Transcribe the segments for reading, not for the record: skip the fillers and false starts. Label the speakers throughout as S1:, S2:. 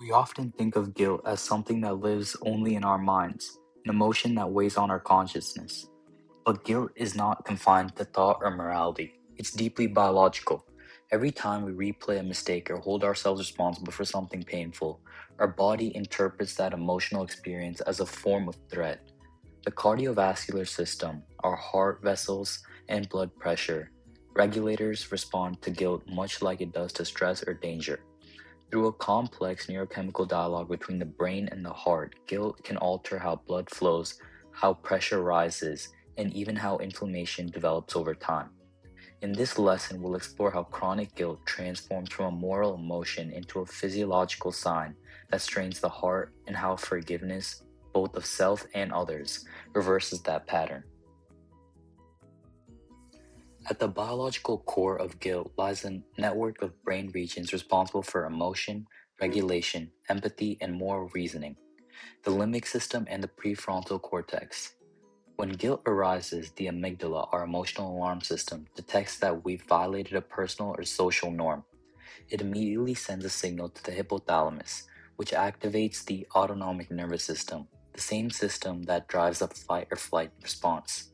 S1: We often think of guilt as something that lives only in our minds, an emotion that weighs on our consciousness. But guilt is not confined to thought or morality, it's deeply biological. Every time we replay a mistake or hold ourselves responsible for something painful, our body interprets that emotional experience as a form of threat. The cardiovascular system, our heart vessels, and blood pressure regulators respond to guilt much like it does to stress or danger. Through a complex neurochemical dialogue between the brain and the heart, guilt can alter how blood flows, how pressure rises, and even how inflammation develops over time. In this lesson, we'll explore how chronic guilt transforms from a moral emotion into a physiological sign that strains the heart, and how forgiveness, both of self and others, reverses that pattern. At the biological core of guilt lies a network of brain regions responsible for emotion, regulation, empathy, and moral reasoning, the limbic system and the prefrontal cortex. When guilt arises, the amygdala, our emotional alarm system, detects that we've violated a personal or social norm. It immediately sends a signal to the hypothalamus, which activates the autonomic nervous system, the same system that drives the fight or flight response.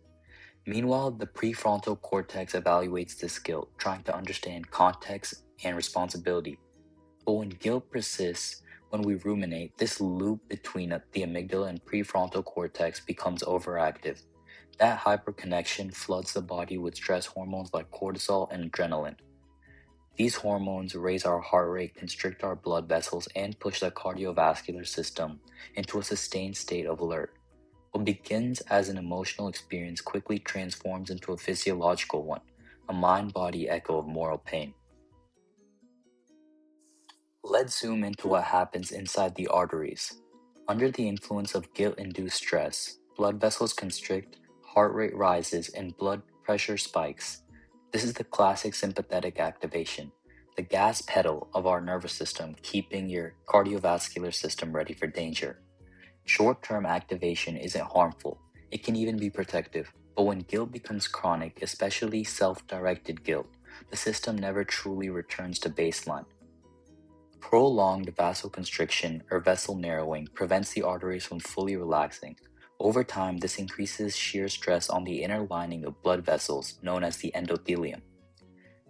S1: Meanwhile, the prefrontal cortex evaluates this guilt, trying to understand context and responsibility. But when guilt persists, when we ruminate, this loop between the amygdala and prefrontal cortex becomes overactive. That hyperconnection floods the body with stress hormones like cortisol and adrenaline. These hormones raise our heart rate, constrict our blood vessels, and push the cardiovascular system into a sustained state of alert. What begins as an emotional experience quickly transforms into a physiological one, a mind-body echo of moral pain. Let's zoom into what happens inside the arteries. Under the influence of guilt-induced stress, blood vessels constrict, heart rate rises, and blood pressure spikes. This is the classic sympathetic activation, the gas pedal of our nervous system, keeping your cardiovascular system ready for danger. Short-term activation isn't harmful, it can even be protective, but when guilt becomes chronic, especially self-directed guilt, the system never truly returns to baseline. Prolonged vasoconstriction or vessel narrowing prevents the arteries from fully relaxing. Over time, this increases shear stress on the inner lining of blood vessels, known as the endothelium.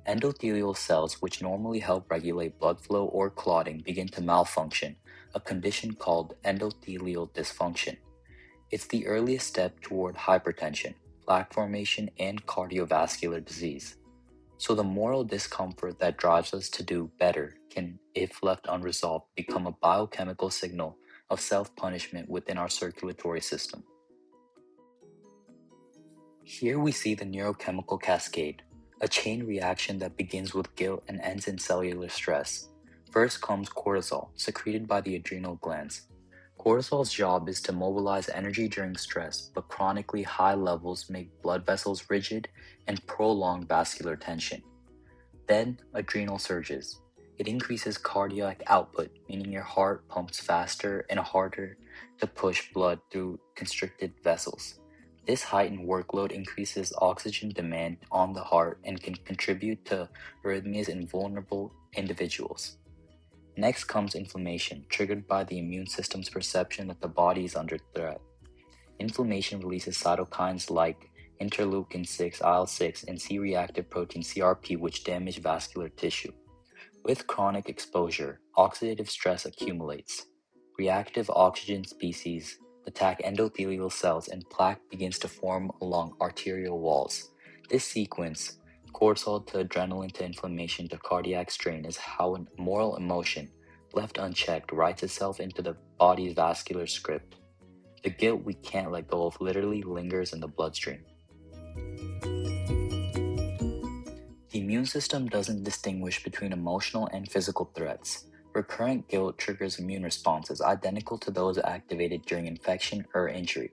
S1: Endothelial cells, which normally help regulate blood flow or clotting, begin to malfunction, a condition called endothelial dysfunction. It's the earliest step toward hypertension, plaque formation, and cardiovascular disease. So the moral discomfort that drives us to do better can, if left unresolved, become a biochemical signal of self-punishment within our circulatory system. Here we see the neurochemical cascade, a chain reaction that begins with guilt and ends in cellular stress. First comes cortisol, secreted by the adrenal glands. Cortisol's job is to mobilize energy during stress, but chronically high levels make blood vessels rigid and prolong vascular tension. Then, adrenal surges. It increases cardiac output, meaning your heart pumps faster and harder to push blood through constricted vessels. This heightened workload increases oxygen demand on the heart and can contribute to arrhythmias in vulnerable individuals. Next comes inflammation, triggered by the immune system's perception that the body is under threat. Inflammation releases cytokines like interleukin 6, IL-6, and C-reactive protein CRP, which damage vascular tissue. With chronic exposure, oxidative stress accumulates. Reactive oxygen species attack endothelial cells and plaque begins to form along arterial walls. This sequence, cortisol to adrenaline to inflammation to cardiac strain, is how a moral emotion, left unchecked, writes itself into the body's vascular script. The guilt we can't let go of literally lingers in the bloodstream. The immune system doesn't distinguish between emotional and physical threats. Recurrent guilt triggers immune responses identical to those activated during infection or injury.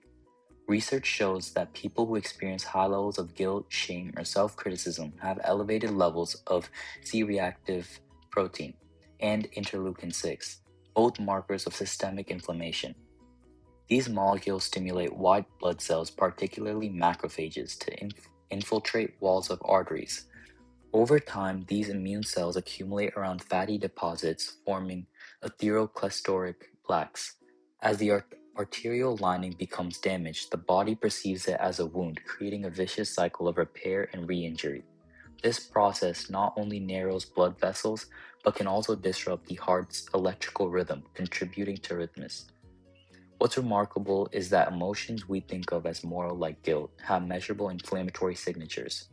S1: Research shows that people who experience high levels of guilt, shame, or self-criticism have elevated levels of C-reactive protein and interleukin 6, both markers of systemic inflammation. These molecules stimulate white blood cells, particularly macrophages, to infiltrate walls of arteries. Over time, these immune cells accumulate around fatty deposits, forming atherosclerotic plaques. As the arterial lining becomes damaged, the body perceives it as a wound, creating a vicious cycle of repair and re-injury. This process not only narrows blood vessels, but can also disrupt the heart's electrical rhythm, contributing to arrhythmias. What's remarkable is that emotions we think of as moral, like guilt, have measurable inflammatory signatures.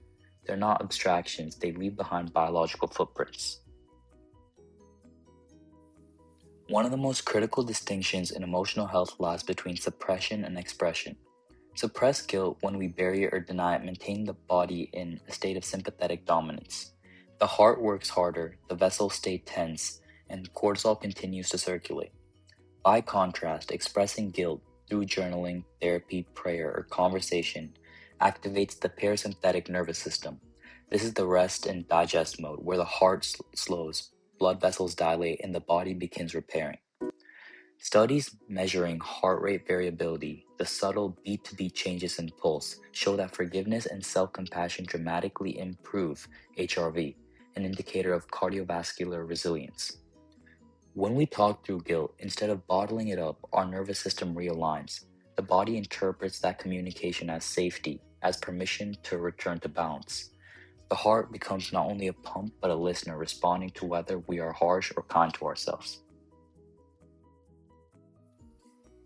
S1: They're not abstractions, they leave behind biological footprints. One of the most critical distinctions in emotional health lies between suppression and expression. Suppressed guilt, when we bury it or deny it, maintains the body in a state of sympathetic dominance. The heart works harder, the vessels stay tense, and cortisol continues to circulate. By contrast, expressing guilt through journaling, therapy, prayer, or conversation activates the parasympathetic nervous system. This is the rest and digest mode, where the heart slows, blood vessels dilate, and the body begins repairing. Studies measuring heart rate variability, the subtle beat-to-beat changes in pulse, show that forgiveness and self-compassion dramatically improve HRV, an indicator of cardiovascular resilience. When we talk through guilt, instead of bottling it up, our nervous system realigns. The body interprets that communication as safety, as permission to return to balance. The heart becomes not only a pump, but a listener, responding to whether we are harsh or kind to ourselves.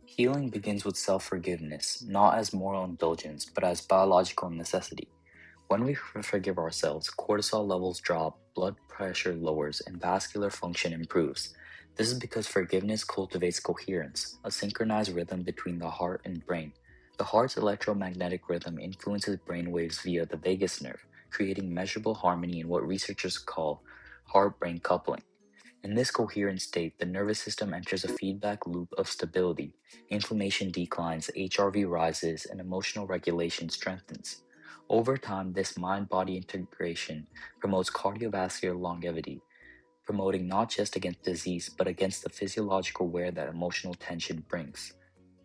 S1: Healing begins with self-forgiveness, not as moral indulgence, but as biological necessity. When we forgive ourselves, cortisol levels drop, blood pressure lowers, and vascular function improves. This is because forgiveness cultivates coherence, a synchronized rhythm between the heart and brain. The heart's electromagnetic rhythm influences brain waves via the vagus nerve, creating measurable harmony in what researchers call heart-brain coupling. In this coherent state, the nervous system enters a feedback loop of stability. Inflammation declines, HRV rises, and emotional regulation strengthens. Over time, this mind-body integration promotes cardiovascular longevity, promoting not just against disease, but against the physiological wear that emotional tension brings.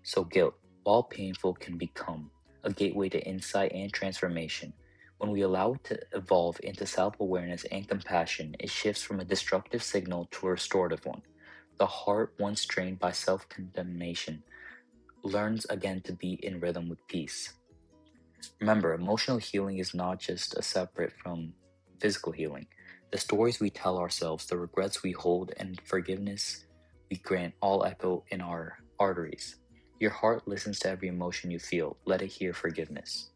S1: So guilt, while painful, can become a gateway to insight and transformation. When we allow it to evolve into self-awareness and compassion, it shifts from a destructive signal to a restorative one. The heart, once trained by self-condemnation, learns again to be in rhythm with peace. Remember, emotional healing is not just a separate from physical healing. The stories we tell ourselves, the regrets we hold, and forgiveness we grant all echo in our arteries. Your heart listens to every emotion you feel. Let it hear forgiveness.